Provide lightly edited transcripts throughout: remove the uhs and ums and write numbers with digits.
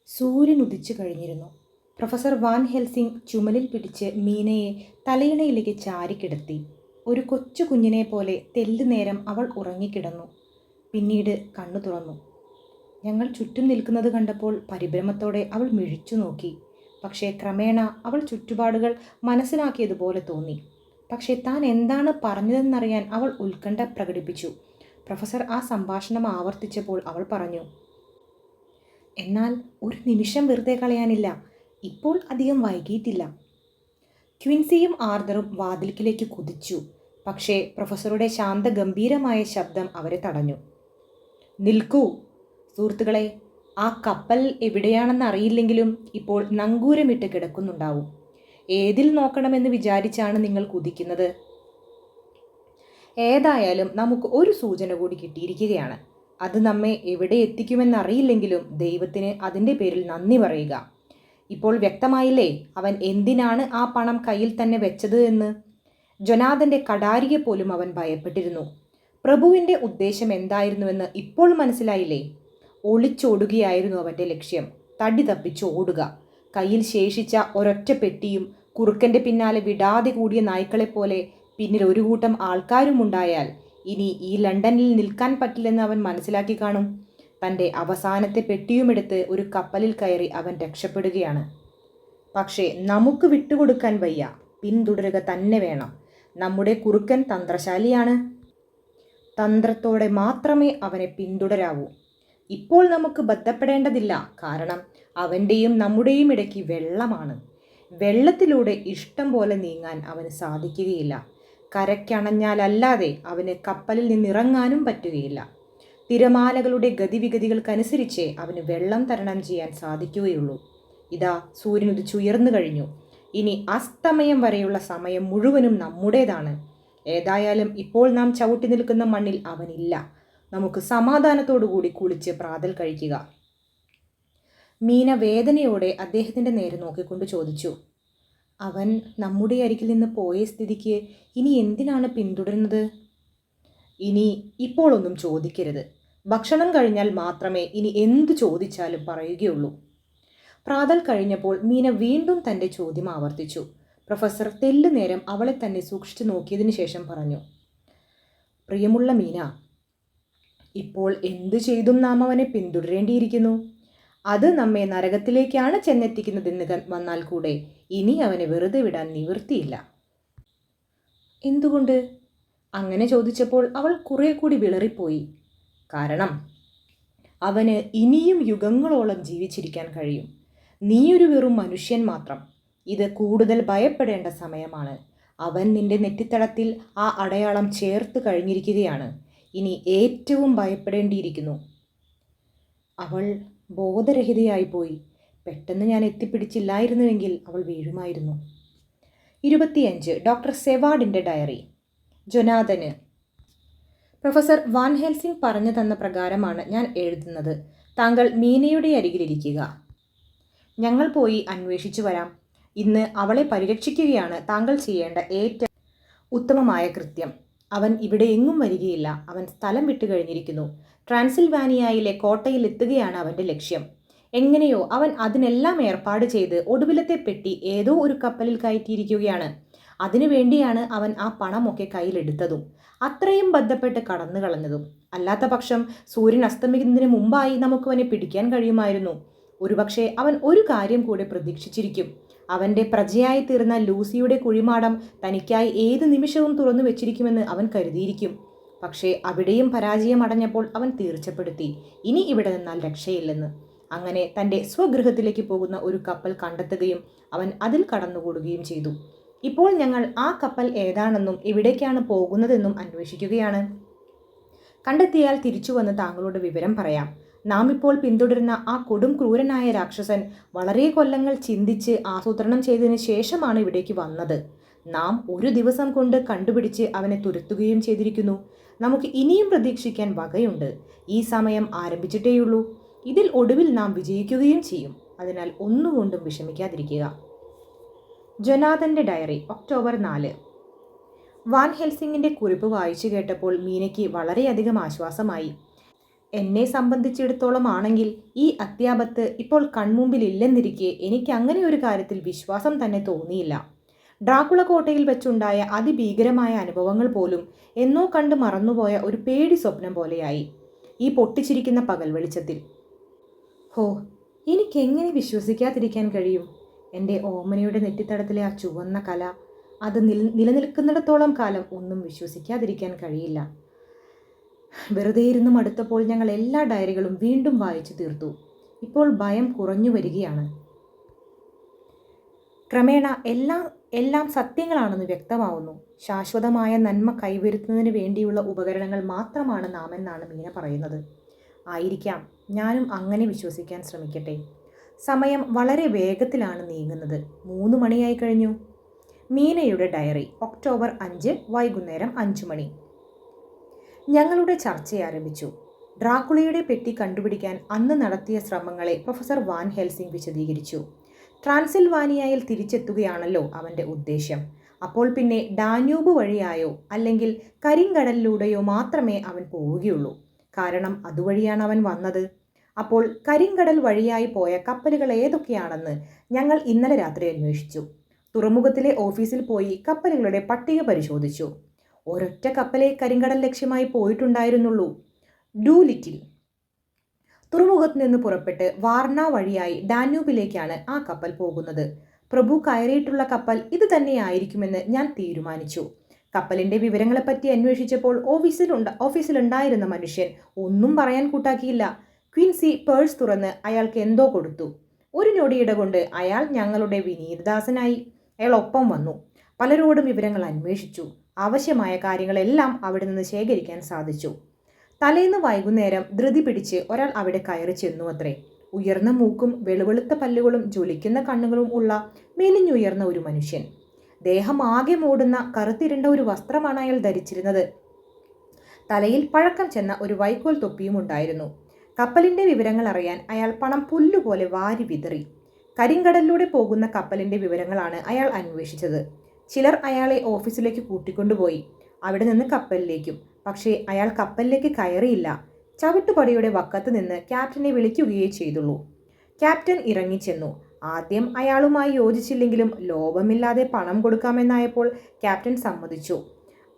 സൂര്യൻ ഉദിച്ചു കഴിഞ്ഞിരുന്നു. പ്രൊഫസർ വാൻ ഹെൽസിംഗ് ചുമലിൽ പിടിച്ച് മീനയെ തലയിണയിലേക്ക് ചാരിക്കിടത്തി. ഒരു കൊച്ചു കുഞ്ഞിനെ പോലെ തെല്ലുനേരം അവൾ ഉറങ്ങിക്കിടന്നു. പിന്നീട് കണ്ണു തുറന്നു. ഞങ്ങൾ ചുറ്റും നിൽക്കുന്നത് കണ്ടപ്പോൾ പരിഭ്രമത്തോടെ അവൾ മിഴിച്ചു നോക്കി. പക്ഷേ ക്രമേണ അവൾ ചുറ്റുപാടുകൾ മനസ്സിലാക്കിയതുപോലെ തോന്നി. പക്ഷേ താൻ എന്താണ് പറഞ്ഞതെന്നറിയാൻ അവൾ ഉത്കണ്ഠ പ്രകടിപ്പിച്ചു. പ്രൊഫസർ ആ സംഭാഷണം ആവർത്തിച്ചപ്പോൾ അവൾ പറഞ്ഞു, എന്നാൽ ഒരു നിമിഷം വെറുതെ കളയാനില്ല. ഇപ്പോൾ അധികം വൈകിയിട്ടില്ല. ക്വിൻസിയും ആർതറും വാതിൽക്കിലേക്ക് കുതിച്ചു. പക്ഷേ പ്രൊഫസറുടെ ശാന്തഗംഭീരമായ ശബ്ദം അവരെ തടഞ്ഞു. നിൽക്കൂ സുഹൃത്തുക്കളെ, ആ കപ്പൽ എവിടെയാണെന്ന് അറിയില്ലെങ്കിലും ഇപ്പോൾ നങ്കൂരമിട്ട് കിടക്കുന്നുണ്ടാവും. ഏതിൽ നോക്കണമെന്ന് വിചാരിച്ചാണ് നിങ്ങൾ കുതിക്കുന്നത്? ഏതായാലും നമുക്ക് ഒരു സൂചന കൂടി കിട്ടിയിരിക്കുകയാണ്. അത് നമ്മെ എവിടെ എത്തിക്കുമെന്നറിയില്ലെങ്കിലും ദൈവത്തിന് അതിൻ്റെ പേരിൽ നന്ദി പറയുക. ഇപ്പോൾ വ്യക്തമായില്ലേ അവൻ എന്തിനാണ് ആ പണം കയ്യിൽ തന്നെ വെച്ചത് എന്ന്? ജൊനാഥൻ്റെ കടാരിയെ പോലും അവൻ ഭയപ്പെട്ടിരുന്നു. പ്രഭുവിൻ്റെ ഉദ്ദേശം എന്തായിരുന്നുവെന്ന് ഇപ്പോൾ മനസ്സിലായില്ലേ? ഒളിച്ചോടുകയായിരുന്നു അവൻ്റെ ലക്ഷ്യം. തടി തപ്പിച്ച് ഓടുക. കയ്യിൽ ശേഷിച്ച ഒരൊറ്റ പെട്ടിയും കുറുക്കൻ്റെ പിന്നാലെ വിടാതെ കൂടിയ നായ്ക്കളെപ്പോലെ പിന്നിൽ ഒരു കൂട്ടം ആൾക്കാരുമുണ്ടായാൽ ഇനി ഈ ലണ്ടനിൽ നിൽക്കാൻ പറ്റില്ലെന്ന് അവൻ മനസ്സിലാക്കി കാണും. തൻ്റെ അവസാനത്തെ പെട്ടിയുമെടുത്ത് ഒരു കപ്പലിൽ കയറി അവൻ രക്ഷപ്പെടുകയാണ്. പക്ഷേ നമുക്ക് വിട്ടുകൊടുക്കാൻ വയ്യ. പിന്തുടരുക തന്നെ വേണം. നമ്മുടെ കുറുക്കൻ തന്ത്രശാലിയാണ്. തന്ത്രത്തോടെ മാത്രമേ അവനെ പിന്തുടരാവൂ. ഇപ്പോൾ നമുക്ക് ബന്ധപ്പെടേണ്ടതില്ല. കാരണം അവൻ്റെയും നമ്മുടെയും ഇടയ്ക്ക് വെള്ളമാണ്. വെള്ളത്തിലൂടെ ഇഷ്ടം പോലെ നീങ്ങാൻ അവന് സാധിക്കുകയില്ല. കരയ്ക്കണഞ്ഞാലല്ലാതെ അവന് കപ്പലിൽ നിന്നിറങ്ങാനും പറ്റുകയില്ല. തിരമാലകളുടെ ഗതിവിഗതികൾക്കനുസരിച്ച് അവന് വെള്ളം തരണം ചെയ്യാൻ സാധിക്കുകയുള്ളൂ. ഇതാ സൂര്യൻ ഉദിച്ചുയർന്നു കഴിഞ്ഞു. ഇനി അസ്തമയം വരെയുള്ള സമയം മുഴുവനും നമ്മുടേതാണ്. ഏതായാലും ഇപ്പോൾ നാം ചവിട്ടി നിൽക്കുന്ന മണ്ണിൽ അവനില്ല. നമുക്ക് സമാധാനത്തോടുകൂടി കുളിച്ച് പ്രാതൽ കഴിക്കുക. മീന വേദനയോടെ അദ്ദേഹത്തിൻ്റെ നേരെ നോക്കിക്കൊണ്ട് ചോദിച്ചു, അവൻ നമ്മുടെ അരികിൽ നിന്ന് പോയ സ്ഥിതിക്ക് ഇനി എന്തിനാണ് പിന്തുടരുന്നത്? ഇനി ഇപ്പോഴൊന്നും ചോദിക്കരുത്. ഭക്ഷണം കഴിഞ്ഞാൽ മാത്രമേ ഇനി എന്തു ചോദിച്ചാലും പറയുകയുള്ളൂ. പ്രാതൽ കഴിഞ്ഞപ്പോൾ മീന വീണ്ടും തൻ്റെ ചോദ്യം ആവർത്തിച്ചു. പ്രൊഫസർ തെല്ലുനേരം അവളെ തന്നെ സൂക്ഷിച്ചു നോക്കിയതിനു ശേഷം പറഞ്ഞു, പ്രിയമുള്ള മീന, ഇപ്പോൾ എന്തു ചെയ്തും നാം അവനെ പിന്തുടരേണ്ടിയിരിക്കുന്നു. അത് നമ്മെ നരകത്തിലേക്കാണ് ചെന്നെത്തിക്കുന്നതെന്ന് വന്നാൽ കൂടെ ഇനി അവനെ വെറുതെ വിടാൻ നിവൃത്തിയില്ല. എന്തുകൊണ്ട്? അങ്ങനെ ചോദിച്ചപ്പോൾ അവൾ കുറെ കൂടി വിളറിപ്പോയി. കാരണം അവന് ഇനിയും യുഗങ്ങളോളം ജീവിച്ചിരിക്കാൻ കഴിയും. നീയൊരു വെറും മനുഷ്യൻ മാത്രം. ഇത് കൂടുതൽ ഭയപ്പെടേണ്ട സമയമാണ്. അവൻ നിന്റെ നെറ്റിത്തടത്തിൽ ആ അടയാളം ചേർത്ത് കഴിഞ്ഞിരിക്കുകയാണ്. ഇനി ഏറ്റവും ഭയപ്പെടേണ്ടിയിരിക്കുന്നു. അവൾ ബോധരഹിതയായിപ്പോയി. പെട്ടെന്ന് ഞാൻ എത്തിപ്പിടിച്ചില്ലായിരുന്നുവെങ്കിൽ അവൾ വീഴുമായിരുന്നു. 25 ഡോക്ടർ സെവാർഡിൻ്റെ ഡയറി. ജൊനാഥന്. പ്രൊഫസർ വാൻ ഹെൽസിംഗ് പറഞ്ഞു തന്ന പ്രകാരമാണ് ഞാൻ എഴുതുന്നത്. താങ്കൾ മീനയുടെ അരികിലിരിക്കുക. ഞങ്ങൾ പോയി അന്വേഷിച്ചു വരാം. ഇന്ന് അവളെ പരിരക്ഷിക്കുകയാണ് താങ്കൾ ചെയ്യേണ്ട ഏറ്റവും ഉത്തമമായ കൃത്യം. അവൻ ഇവിടെ എങ്ങും വരികയില്ല. അവൻ സ്ഥലം വിട്ടു കഴിഞ്ഞിരിക്കുന്നു. ട്രാൻസിൽവാനിയയിലെ കോട്ടയിൽ എത്തുകയാണ് അവൻ്റെ ലക്ഷ്യം. എങ്ങനെയോ അവൻ അതിനെല്ലാം ഏർപ്പാട് ചെയ്ത് ഒടുവിലത്തെ പെട്ടി ഏതോ ഒരു കപ്പലിൽ കയറ്റിയിരിക്കുകയാണ്. അതിനുവേണ്ടിയാണ് അവൻ ആ പണമൊക്കെ കയ്യിലെടുത്തതും അത്രയും ബന്ധപ്പെട്ട് കടന്നു കളഞ്ഞതും. അല്ലാത്ത പക്ഷം സൂര്യൻ അസ്തമിക്കുന്നതിന് മുമ്പായി നമുക്കവനെ പിടിക്കാൻ കഴിയുമായിരുന്നു. ഒരുപക്ഷെ അവൻ ഒരു കാര്യം കൂടെ പ്രതീക്ഷിച്ചിരിക്കും. അവൻ്റെ പ്രജയായി തീർന്ന ലൂസിയുടെ കുഴിമാടം തനിക്കായി ഏത് നിമിഷവും തുറന്നു വെച്ചിരിക്കുമെന്ന് അവൻ കരുതിയിരിക്കും. പക്ഷേ അവിടെയും പരാജയം അടഞ്ഞപ്പോൾ അവൻ തീർച്ചപ്പെടുത്തി ഇനി ഇവിടെ നിന്നാൽ രക്ഷയില്ലെന്ന്. അങ്ങനെ തൻ്റെ സ്വഗൃഹത്തിലേക്ക് പോകുന്ന ഒരു കപ്പൽ കണ്ടെത്തുകയും അവൻ അതിൽ കടന്നുകൂടുകയും ചെയ്തു. ഇപ്പോൾ ഞങ്ങൾ ആ കപ്പൽ ഏതാണെന്നും എവിടേക്കാണ് പോകുന്നതെന്നും അന്വേഷിക്കുകയാണ്. കണ്ടെത്തിയാൽ തിരിച്ചു വന്ന് താങ്കളോട് വിവരം പറയാം. നാം ഇപ്പോൾ പിന്തുടരുന്ന ആ കൊടും ക്രൂരനായ രാക്ഷസൻ വളരെ കൊല്ലങ്ങൾ ചിന്തിച്ച് ആസൂത്രണം ചെയ്തതിന് ശേഷമാണ് ഇവിടേക്ക് വന്നത്. നാം ഒരു ദിവസം കൊണ്ട് കണ്ടുപിടിച്ച് അവനെ തുരത്തുകയും ചെയ്തിരിക്കുന്നു. നമുക്ക് ഇനിയും പ്രതീക്ഷിക്കാൻ വകയുണ്ട്. ഈ സമയം ആരംഭിച്ചിട്ടേയുള്ളൂ. ഇതിൽ ഒടുവിൽ നാം വിജയിക്കുകയും ചെയ്യും. അതിനാൽ ഒന്നുകൊണ്ടും വിഷമിക്കാതിരിക്കുക. ജൊനാഥൻ്റെ ഡയറി. ഒക്ടോബർ 4. വാൻ ഹെൽസിംഗിൻ്റെ കുറിപ്പ് വായിച്ചു കേട്ടപ്പോൾ മീനയ്ക്ക് വളരെയധികം ആശ്വാസമായി. എന്നെ സംബന്ധിച്ചിടത്തോളം ആണെങ്കിൽ ഈ അത്യാപത്ത് ഇപ്പോൾ കൺമുമ്പിലില്ലെന്നിരിക്കെ എനിക്ക് അങ്ങനെ ഒരു കാര്യത്തിൽ വിശ്വാസം തന്നെ തോന്നിയില്ല. ഡ്രാക്കുള കോട്ടയിൽ വെച്ചുണ്ടായ അതിഭീകരമായ അനുഭവങ്ങൾ പോലും എന്നോ കണ്ട് മറന്നുപോയ ഒരു പേടി സ്വപ്നം പോലെയായി ഈ പൊട്ടിച്ചിരിക്കുന്ന പകൽ വെളിച്ചത്തിൽ. ഹോ, എനിക്കെങ്ങനെ വിശ്വസിക്കാതിരിക്കാൻ കഴിയും? എൻ്റെ ഓമനയുടെ നെറ്റിത്തടത്തിലെ ആ ചുവന്ന കല, അത് നിലനിൽക്കുന്നിടത്തോളം കാലം ഒന്നും വിശ്വസിക്കാതിരിക്കാൻ കഴിയില്ല. വെറുതെ ഇരുന്ന് മടുത്തപ്പോൾ ഞങ്ങൾ എല്ലാ ഡയറികളും വീണ്ടും വായിച്ചു തീർത്തു. ഇപ്പോൾ ഭയം കുറഞ്ഞു വരികയാണ്. ക്രമേണ എല്ലാം സത്യങ്ങളാണെന്ന് വ്യക്തമാവുന്നു. ശാശ്വതമായ നന്മ കൈവരുത്തുന്നതിന് വേണ്ടിയുള്ള ഉപകരണങ്ങൾ മാത്രമാണ് നാം എന്നാണ് മീന പറയുന്നത്. ആയിരിക്കാം, ഞാനും അങ്ങനെ വിശ്വസിക്കാൻ ശ്രമിക്കട്ടെ. സമയം വളരെ വേഗത്തിലാണ് നീങ്ങുന്നത്. 3 മണിയായി കഴിഞ്ഞു. മീനയുടെ ഡയറി, ഒക്ടോബർ 5 വൈകുന്നേരം 5 മണി. ഞങ്ങളുടെ ചർച്ച ആരംഭിച്ചു. ഡ്രാക്കുളയുടെ പെട്ടി കണ്ടുപിടിക്കാൻ അന്ന് നടത്തിയ ശ്രമങ്ങളെ പ്രൊഫസർ വാൻ ഹെൽസിംഗ് വിശദീകരിച്ചു. ട്രാൻസിൽവാനിയയിൽ തിരിച്ചെത്തുകയാണല്ലോ അവൻ്റെ ഉദ്ദേശ്യം. അപ്പോൾ പിന്നെ ഡാന്യൂബ് വഴിയായോ അല്ലെങ്കിൽ കരിങ്കടലിലൂടെയോ മാത്രമേ അവൻ പോവുകയുള്ളൂ. കാരണം അതുവഴിയാണ് അവൻ വന്നത്. അപ്പോൾ കരിങ്കടൽ വഴിയായി പോയ കപ്പലുകൾ ഏതൊക്കെയാണെന്ന് ഞങ്ങൾ ഇന്നലെ രാത്രി അന്വേഷിച്ചു. തുറമുഖത്തിലെ ഓഫീസിൽ പോയി കപ്പലുകളുടെ പട്ടിക പരിശോധിച്ചു. ഒരൊറ്റ കപ്പലേ കരിങ്കടൽ ലക്ഷ്യമായി പോയിട്ടുണ്ടായിരുന്നുള്ളൂ, ഡൂലിറ്റിൽ. തുറമുഖത്ത് നിന്ന് പുറപ്പെട്ട് വാർണ വഴിയായി ഡാന്യൂബിലേക്കാണ് ആ കപ്പൽ പോകുന്നത്. പ്രഭു കയറിയിട്ടുള്ള കപ്പൽ ഇത് തന്നെയായിരിക്കുമെന്ന് ഞാൻ തീരുമാനിച്ചു. കപ്പലിൻ്റെ വിവരങ്ങളെപ്പറ്റി അന്വേഷിച്ചപ്പോൾ ഓഫീസിലുണ്ടായിരുന്ന മനുഷ്യൻ ഒന്നും പറയാൻ കൂട്ടാക്കിയില്ല. ക്വിൻസി പേഴ്സ് തുറന്ന് അയാൾക്ക് എന്തോ കൊടുത്തു. ഒരു ഞൊടിയിട കൊണ്ട് അയാൾ ഞങ്ങളുടെ വിനീതദാസനായി. അയാൾ ഒപ്പം വന്നു. പലരോടും വിവരങ്ങൾ അന്വേഷിച്ചു. ആവശ്യമായ കാര്യങ്ങളെല്ലാം അവിടെ നിന്ന് ശേഖരിക്കാൻ സാധിച്ചു. തലേന്ന് വൈകുന്നേരം ധൃതി പിടിച്ച് ഒരാൾ അവിടെ കയറി ചെന്നു അത്രേ. ഉയർന്ന മൂക്കും വെളുവെളുത്ത പല്ലുകളും ജ്വലിക്കുന്ന കണ്ണുകളും ഉള്ള മെലിഞ്ഞുയർന്ന ഒരു മനുഷ്യൻ. ദേഹം ആകെ മൂടുന്ന കറുത്തിരുണ്ട ഒരു വസ്ത്രമാണ് അയാൾ ധരിച്ചിരുന്നത്. തലയിൽ പഴക്കം ചെന്ന ഒരു വൈക്കോൽ തൊപ്പിയും ഉണ്ടായിരുന്നു. കപ്പലിൻ്റെ വിവരങ്ങൾ അറിയാൻ അയാൾ പണം പുല്ലുപോലെ വാരി വിതറി. കരിങ്കടലിലൂടെ പോകുന്ന കപ്പലിൻ്റെ വിവരങ്ങളാണ് അയാൾ അന്വേഷിച്ചത്. ചിലർ അയാളെ ഓഫീസിലേക്ക് കൂട്ടിക്കൊണ്ടുപോയി, അവിടെ നിന്ന് കപ്പലിലേക്കും. പക്ഷേ അയാൾ കപ്പലിലേക്ക് കയറിയില്ല. ചവിട്ടുപടിയുടെ വക്കത്ത് നിന്ന് ക്യാപ്റ്റനെ വിളിക്കുകയേ ചെയ്തുള്ളൂ. ക്യാപ്റ്റൻ ഇറങ്ങിച്ചെന്നു. ആദ്യം അയാളുമായി യോജിച്ചില്ലെങ്കിലും ലോഭമില്ലാതെ പണം കൊടുക്കാമെന്നായപ്പോൾ ക്യാപ്റ്റൻ സമ്മതിച്ചു.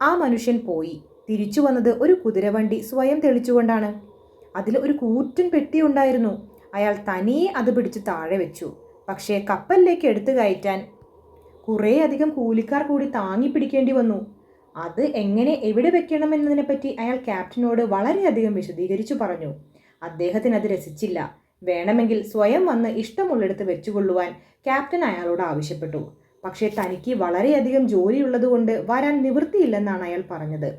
ആ മനുഷ്യൻ പോയി. തിരിച്ചു വന്നത് ഒരു കുതിരവണ്ടി സ്വയം തെളിച്ചുകൊണ്ടാണ്. അതിൽ ഒരു കൂറ്റൻ പെട്ടി ഉണ്ടായിരുന്നു. അയാൾ തനിയെ അത് പിടിച്ച് താഴെ വെച്ചു. പക്ഷേ കപ്പലിലേക്ക് എടുത്തു കയറ്റാൻ കുറേയധികം കൂലിക്കാർ കൂടി താങ്ങി പിടിക്കേണ്ടി വന്നു. അത് എങ്ങനെ എവിടെ വെക്കണമെന്നതിനെപ്പറ്റി അയാൾ ക്യാപ്റ്റനോട് വളരെയധികം വിശദീകരിച്ചു പറഞ്ഞു. അദ്ദേഹത്തിന് അത് രസിച്ചില്ല. വേണമെങ്കിൽ സ്വയം വന്ന് ഇഷ്ടമുള്ളിടത്ത് വെച്ചുകൊള്ളുവാൻ ക്യാപ്റ്റൻ അയാളോട് ആവശ്യപ്പെട്ടു. പക്ഷേ തനിക്ക് വളരെയധികം ജോലിയുള്ളതുകൊണ്ട് വരാൻ നിവൃത്തിയില്ലെന്നാണ് അയാൾ പറഞ്ഞത്.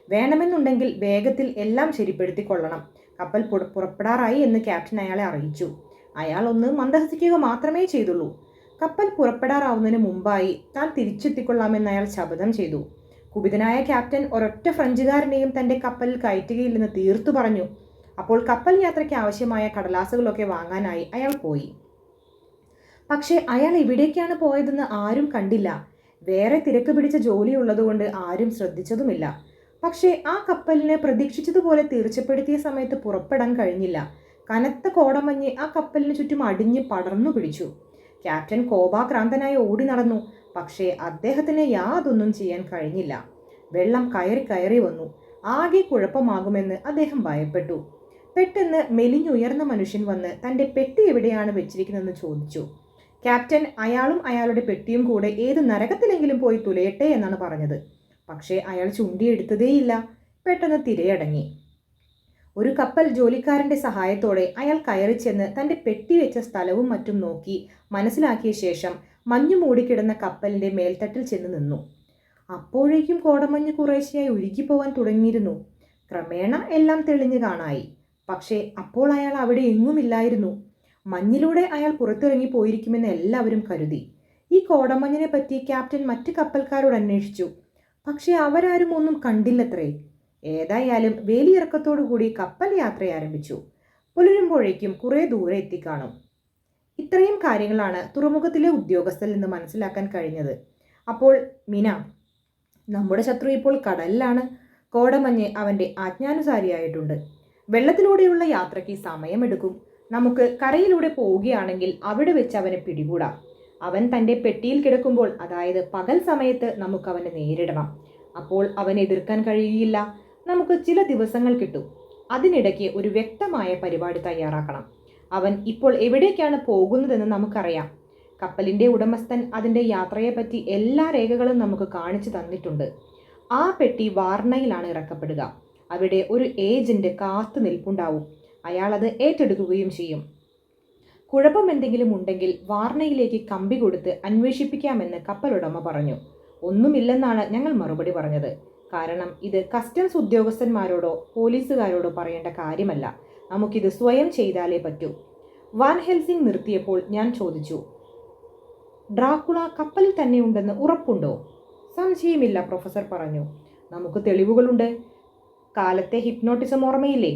വേണമെന്നുണ്ടെങ്കിൽ വേഗത്തിൽ എല്ലാം ശരിപ്പെടുത്തിക്കൊള്ളണം. കപ്പൽ പുറപ്പെടാറായി എന്ന് ക്യാപ്റ്റൻ അയാളെ അറിയിച്ചു. അയാൾ ഒന്ന് മന്ദഹസിക്കുക മാത്രമേ ചെയ്തുള്ളൂ. കപ്പൽ പുറപ്പെടാറാവുന്നതിന് മുമ്പായി താൻ തിരിച്ചെത്തിക്കൊള്ളാമെന്ന് അയാൾ ശപഥം ചെയ്തു. കുപിതനായ ക്യാപ്റ്റൻ ഒരൊറ്റ ഫ്രഞ്ചുകാരനെയും തൻ്റെ കപ്പലിൽ കയറ്റുകയില്ലെന്ന് തീർത്തു പറഞ്ഞു. അപ്പോൾ കപ്പൽ യാത്രയ്ക്ക് ആവശ്യമായ കടലാസുകളൊക്കെ വാങ്ങാനായി അയാൾ പോയി. പക്ഷേ അയാൾ എവിടേക്കാണ് പോയതെന്ന് ആരും കണ്ടില്ല. വേറെ തിരക്ക് പിടിച്ച ജോലിയുള്ളതുകൊണ്ട് ആരും ശ്രദ്ധിച്ചതുമില്ല. പക്ഷേ ആ കപ്പലിനെ പ്രതീക്ഷിച്ചതുപോലെ തീർച്ചപ്പെടുത്തിയ സമയത്ത് പുറപ്പെടാൻ കഴിഞ്ഞില്ല. കനത്ത കോടമഞ്ഞ് ആ കപ്പലിന് ചുറ്റും അടിഞ്ഞ് പടർന്നു പിടിച്ചു. ക്യാപ്റ്റൻ കോപാക്രാന്തനായി ഓടി നടന്നു. പക്ഷേ അദ്ദേഹത്തിന് യാതൊന്നും ചെയ്യാൻ കഴിഞ്ഞില്ല. വെള്ളം കയറി വന്നു. ആകെ കുഴപ്പമാകുമെന്ന് അദ്ദേഹം ഭയപ്പെട്ടു. പെട്ടെന്ന് മെലിഞ്ഞുയർന്ന മനുഷ്യൻ വന്ന് തൻ്റെ പെട്ടി എവിടെയാണ് വെച്ചിരിക്കുന്നതെന്ന് ചോദിച്ചു. ക്യാപ്റ്റൻ അയാളും അയാളുടെ പെട്ടിയും കൂടെ ഏത് നരകത്തിലെങ്കിലും പോയി തുലയട്ടെ എന്നാണ് പറഞ്ഞത്. പക്ഷേ അയാൾ ചുണ്ടിയെടുത്തതേയില്ല. പെട്ടെന്ന് തിരയടങ്ങി. ഒരു കപ്പൽ ജോലിക്കാരൻ്റെ സഹായത്തോടെ അയാൾ കയറി ചെന്ന് തൻ്റെ പെട്ടി വെച്ച സ്ഥലവും മറ്റും നോക്കി മനസ്സിലാക്കിയ ശേഷം മഞ്ഞു മൂടിക്കിടന്ന കപ്പലിൻ്റെ മേൽത്തട്ടിൽ ചെന്ന് നിന്നു. അപ്പോഴേക്കും കോടമഞ്ഞ് കുറേശ്ശെയായി ഉരുകിപ്പോവാൻ തുടങ്ങിയിരുന്നു. ക്രമേണ എല്ലാം തെളിഞ്ഞു കാണായി. പക്ഷേ അപ്പോൾ അയാൾ അവിടെ എങ്ങുമില്ലായിരുന്നു. മഞ്ഞിലൂടെ അയാൾ പുറത്തിറങ്ങി പോയിരിക്കുമെന്ന് എല്ലാവരും കരുതി. ഈ കോടമഞ്ഞിനെ പറ്റി ക്യാപ്റ്റൻ മറ്റ് കപ്പൽക്കാരോട് അന്വേഷിച്ചു. പക്ഷേ അവരാരും ഒന്നും കണ്ടില്ലത്രേ. ഏതായാലും വേലിയിറക്കത്തോടുകൂടി കപ്പൽ യാത്ര ആരംഭിച്ചു. പുലരുമ്പോഴേക്കും കുറേ ദൂരെ എത്തിക്കാണും. ഇത്രയും കാര്യങ്ങളാണ് തുറമുഖത്തിലെ ഉദ്യോഗസ്ഥരിൽ നിന്ന് മനസ്സിലാക്കാൻ കഴിഞ്ഞത്. അപ്പോൾ മീന, നമ്മുടെ ശത്രു ഇപ്പോൾ കടലിലാണ്. കോടമഞ്ഞ് അവൻ്റെ ആജ്ഞാനുസാരിയായിട്ടുണ്ട്. വെള്ളത്തിലൂടെയുള്ള യാത്രയ്ക്ക് സമയമെടുക്കും. നമുക്ക് കരയിലൂടെ പോവുകയാണെങ്കിൽ അവിടെ വെച്ച് അവനെ പിടികൂടാം. അവൻ തൻ്റെ പെട്ടിയിൽ കിടക്കുമ്പോൾ, അതായത് പകൽ സമയത്ത് നമുക്ക് അവനെ നേരിടണം. അപ്പോൾ അവനെ എതിർക്കാൻ കഴിയുകയില്ല. നമുക്ക് ചില ദിവസങ്ങൾ കിട്ടും. അതിനിടയ്ക്ക് ഒരു വ്യക്തമായ പരിപാടി തയ്യാറാക്കണം. അവൻ ഇപ്പോൾ എവിടേക്കാണ് പോകുന്നതെന്ന് നമുക്കറിയാം. കപ്പലിൻ്റെ ഉടമസ്ഥൻ അതിൻ്റെ യാത്രയെപ്പറ്റി എല്ലാ രേഖകളും നമുക്ക് കാണിച്ചു തന്നിട്ടുണ്ട്. ആ പെട്ടി വാർണയിലാണ് ഇറക്കപ്പെടുക. അവിടെ ഒരു ഏജന്റ് കാത്തു നിൽപ്പുണ്ടാവും. അയാൾ അത് ഏറ്റെടുക്കുകയും ചെയ്യും. കുഴപ്പം എന്തെങ്കിലും ഉണ്ടെങ്കിൽ വാർണയിലേക്ക് കമ്പി കൊടുത്ത് അന്വേഷിപ്പിക്കാമെന്ന് കപ്പലുടമ പറഞ്ഞു. ഒന്നുമില്ലെന്നാണ് ഞങ്ങൾ മറുപടി പറഞ്ഞത്. കാരണം ഇത് കസ്റ്റംസ് ഉദ്യോഗസ്ഥന്മാരോടോ പോലീസുകാരോടോ പറയേണ്ട കാര്യമല്ല. നമുക്കിത് സ്വയം ചെയ്താലേ പറ്റൂ. വാൻ ഹെൽസിംഗ് നിർത്തിയപ്പോൾ ഞാൻ ചോദിച്ചു, ഡ്രാക്കുള കപ്പലിൽ തന്നെയുണ്ടെന്ന് ഉറപ്പുണ്ടോ? സംശയമില്ല, പ്രൊഫസർ പറഞ്ഞു. നമുക്ക് തെളിവുകളുണ്ട്. കാലത്തെ ഹിപ്നോട്ടിസം ഓർമ്മയില്ലേ?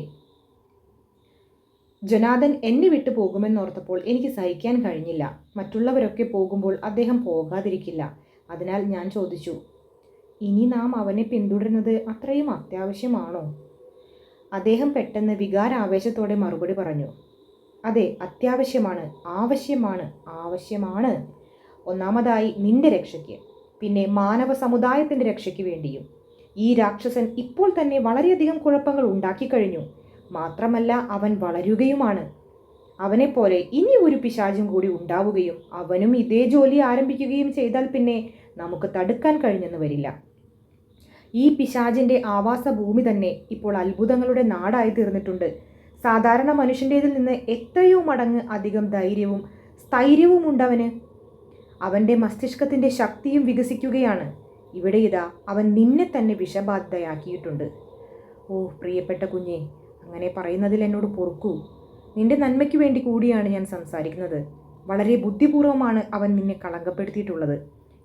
ജൊനാഥൻ എന്നെ വിട്ടു പോകുമെന്നോർത്തപ്പോൾ എനിക്ക് സഹിക്കാൻ കഴിഞ്ഞില്ല. മറ്റുള്ളവരൊക്കെ പോകുമ്പോൾ അദ്ദേഹം പോകാതിരിക്കില്ല. അതിനാൽ ഞാൻ ചോദിച്ചു, ഇനി നാം അവനെ പിന്തുടരുന്നത് അത്രയും അത്യാവശ്യമാണോ? അദ്ദേഹം പെട്ടെന്ന് വികാരാവേശത്തോടെ മറുപടി പറഞ്ഞു, അതെ, അത്യാവശ്യമാണ്, ആവശ്യമാണ്. ഒന്നാമതായി നിന്റെ രക്ഷയ്ക്ക്, പിന്നെ മാനവ സമുദായത്തിൻ്റെ രക്ഷയ്ക്ക് വേണ്ടിയും. ഈ രാക്ഷസൻ ഇപ്പോൾ തന്നെ വളരെയധികം കുഴപ്പങ്ങൾ ഉണ്ടാക്കിക്കഴിഞ്ഞു. മാത്രമല്ല അവൻ വളരുകയുമാണ്. അവനെപ്പോലെ ഇനി ഒരു പിശാചും കൂടി ഉണ്ടാവുകയും അവനും ഇതേ ജോലി ആരംഭിക്കുകയും ചെയ്താൽ പിന്നെ നമുക്ക് തടുക്കാൻ കഴിഞ്ഞെന്ന് വരില്ല. ഈ പിശാചിൻ്റെ ആവാസ ഭൂമി തന്നെ ഇപ്പോൾ അത്ഭുതങ്ങളുടെ നാടായി തീർന്നിട്ടുണ്ട്. സാധാരണ മനുഷ്യൻ്റേതിൽ നിന്ന് എത്രയോ മടങ്ങ് അധികം ധൈര്യവും സ്ഥൈര്യവും ഉണ്ടവന്. അവൻ്റെ മസ്തിഷ്കത്തിൻ്റെ ശക്തിയും വികസിക്കുകയാണ്. ഇവിടെ ഇതാ അവൻ നിന്നെ തന്നെ വിഷബാധിതയാക്കിയിട്ടുണ്ട്. ഓ പ്രിയപ്പെട്ട കുഞ്ഞെ, അങ്ങനെ പറയുന്നതിൽ എന്നോട് പൊറുക്കൂ. നിന്റെ നന്മയ്ക്ക് വേണ്ടി കൂടിയാണ് ഞാൻ സംസാരിക്കുന്നത്. വളരെ ബുദ്ധിപൂർവമാണ് അവൻ നിന്നെ കളങ്കപ്പെടുത്തിയിട്ടുള്ളത്.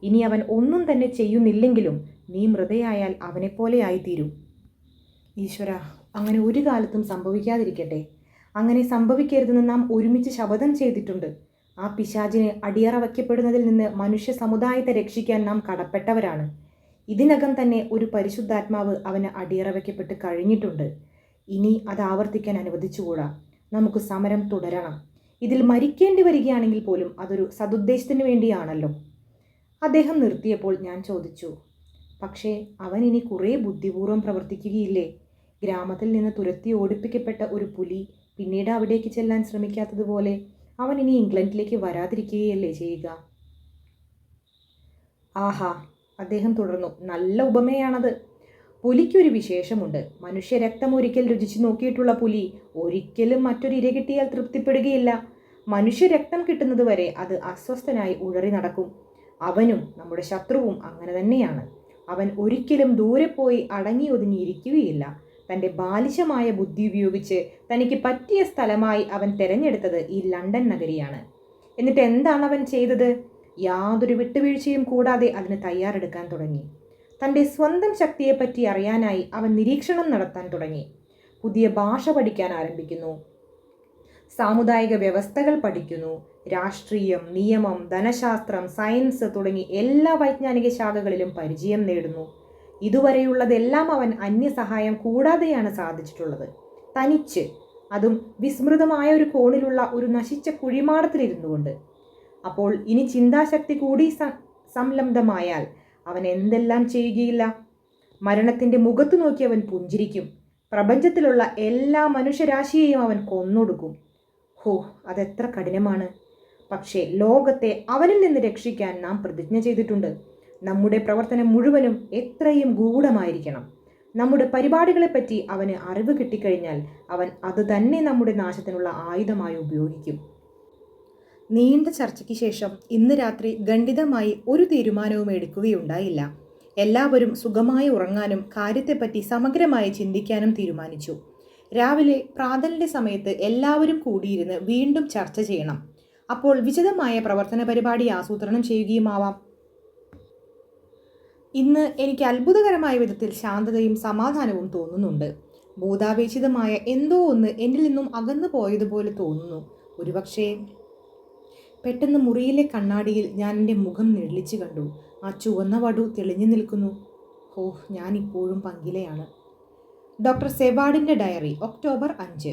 ഇനി അവൻ ഒന്നും തന്നെ ചെയ്യുന്നില്ലെങ്കിലും നീ മൃതയായാൽ അവനെപ്പോലെ ആയിത്തീരും. ഈശ്വര, അങ്ങനെ ഒരു കാലത്തും സംഭവിക്കാതിരിക്കട്ടെ. അങ്ങനെ സംഭവിക്കരുതെന്ന് നാം ഒരുമിച്ച് ശപഥം ചെയ്തിട്ടുണ്ട്. ആ പിശാചിന് അടിയറ വയ്ക്കപ്പെടുന്നതിൽ നിന്ന് മനുഷ്യ സമുദായത്തെ രക്ഷിക്കാൻ നാം കടപ്പെട്ടവരാണ്. ഇതിനകം തന്നെ ഒരു പരിശുദ്ധാത്മാവ് അവന് അടിയറ വയ്ക്കപ്പെട്ട് കഴിഞ്ഞിട്ടുണ്ട്. ഇനി അത് ആവർത്തിക്കാൻ അനുവദിച്ചുകൂടാ. നമുക്ക് സമരം തുടരണം. ഇതിൽ മരിക്കേണ്ടി വരികയാണെങ്കിൽ പോലും അതൊരു സതുദ്ദേശത്തിന് വേണ്ടിയാണല്ലോ. അദ്ദേഹം നിർത്തിയപ്പോൾ ഞാൻ ചോദിച്ചു, പക്ഷേ അവൻ ഇനി കുറേ ബുദ്ധിപൂർവ്വം പ്രവർത്തിക്കുകയില്ലേ? ഗ്രാമത്തിൽ നിന്ന് തുരത്തി ഓടിപ്പിക്കപ്പെട്ട ഒരു പുലി പിന്നീട് അവിടേക്ക് ചെല്ലാൻ ശ്രമിക്കാത്തതുപോലെ അവൻ ഇനി ഇംഗ്ലണ്ടിലേക്ക് വരാതിരിക്കുകയല്ലേ ചെയ്യുക? ആഹാ, അദ്ദേഹം തുടർന്നു, നല്ല ഉപമയാണത്. പുലിക്കൊരു വിശേഷമുണ്ട്. മനുഷ്യ രക്തം ഒരിക്കൽ രുചിച്ചു നോക്കിയിട്ടുള്ള പുലി ഒരിക്കലും മറ്റൊരു ഇര കിട്ടിയാൽ തൃപ്തിപ്പെടുകയില്ല. മനുഷ്യ രക്തം കിട്ടുന്നത് വരെ അത് അസ്വസ്ഥനായി ഉഴറി നടക്കും. അവനും നമ്മുടെ ശത്രുവും അങ്ങനെ തന്നെയാണ്. അവൻ ഒരിക്കലും ദൂരെ പോയി അടങ്ങി ഒതുങ്ങിയിരിക്കുകയില്ല. തൻ്റെ ബാലിശമായ ബുദ്ധി ഉപയോഗിച്ച് തനിക്ക് പറ്റിയ സ്ഥലമായി അവൻ തിരഞ്ഞെടുത്തത് ഈ ലണ്ടൻ നഗരിയാണ്. എന്നിട്ട് എന്താണ് അവൻ ചെയ്തത്? യാതൊരു വിട്ടുവീഴ്ചയും കൂടാതെ അതിന് തയ്യാറെടുക്കാൻ തുടങ്ങി. തൻ്റെ സ്വന്തം ശക്തിയെപ്പറ്റി അറിയാനായി അവൻ നിരീക്ഷണം നടത്താൻ തുടങ്ങി. പുതിയ ഭാഷ പഠിക്കാൻ ആരംഭിക്കുന്നു. സാമുദായിക വ്യവസ്ഥകൾ പഠിക്കുന്നു. രാഷ്ട്രീയം, നിയമം, ധനശാസ്ത്രം, സയൻസ് തുടങ്ങി എല്ലാ വൈജ്ഞാനിക ശാഖകളിലും പരിചയം നേടുന്നു. ഇതുവരെയുള്ളതെല്ലാം അവൻ അന്യസഹായം കൂടാതെയാണ് സാധിച്ചിട്ടുള്ളത്. തനിച്ച്, അതും വിസ്മൃതമായ ഒരു കോണിലുള്ള ഒരു നശിച്ച കുഴിമാടത്തിലിരുന്നു കൊണ്ട്. അപ്പോൾ ഇനി ചിന്താശക്തി കൂടി സംലബ്ധമായാൽ അവൻ എന്തെല്ലാം ചെയ്യുകയില്ല? മരണത്തിൻ്റെ മുഖത്ത് നോക്കി അവൻ പുഞ്ചിരിക്കും. പ്രപഞ്ചത്തിലുള്ള എല്ലാ മനുഷ്യരാശിയെയും അവൻ കൊന്നൊടുക്കും. ഹോ, അതെത്ര കഠിനമാണ്! പക്ഷേ ലോകത്തെ അവനിൽ നിന്ന് രക്ഷിക്കാൻ നാം പ്രതിജ്ഞ ചെയ്തിട്ടുണ്ട്. നമ്മുടെ പ്രവർത്തനം മുഴുവനും എത്രയും ഗൂഢമായിരിക്കണം. നമ്മുടെ പരിപാടികളെപ്പറ്റി അവന് അറിവ് കിട്ടിക്കഴിഞ്ഞാൽ അവൻ അത് തന്നെ നമ്മുടെ നാശത്തിനുള്ള ആയുധമായി ഉപയോഗിക്കും. നീണ്ട ചർച്ചയ്ക്ക് ശേഷം ഇന്ന് രാത്രി ഖണ്ഡിതമായി ഒരു തീരുമാനവും എടുക്കുകയുണ്ടായില്ല. എല്ലാവരും സുഖമായി ഉറങ്ങാനും കാര്യത്തെപ്പറ്റി സമഗ്രമായി ചിന്തിക്കാനും തീരുമാനിച്ചു. രാവിലെ പ്രാതലിൻ്റെ സമയത്ത് എല്ലാവരും കൂടിയിരുന്ന് വീണ്ടും ചർച്ച ചെയ്യണം. അപ്പോൾ വിശദമായ പ്രവർത്തന പരിപാടി ആസൂത്രണം ചെയ്യുകയുമാവാം. ഇന്ന് എനിക്ക് അത്ഭുതകരമായ വിധത്തിൽ ശാന്തതയും സമാധാനവും തോന്നുന്നുണ്ട്. ഭൂതാപേക്ഷിതമായ എന്തോ ഒന്ന് എന്നിൽ നിന്നും അകന്നു പോയതുപോലെ തോന്നുന്നു. ഒരുപക്ഷേ പെട്ടെന്ന് മുറിയിലെ കണ്ണാടിയിൽ ഞാൻ എൻ്റെ മുഖം നെളിച്ചു കണ്ടു. ആ ചുവന്ന വടു തെളിഞ്ഞു നിൽക്കുന്നു. ഓ, ഞാൻ ഇപ്പോഴും പങ്കിലയാണ്. ഡോക്ടർ സെവാർഡിൻ്റെ ഡയറി, ഒക്ടോബർ 5.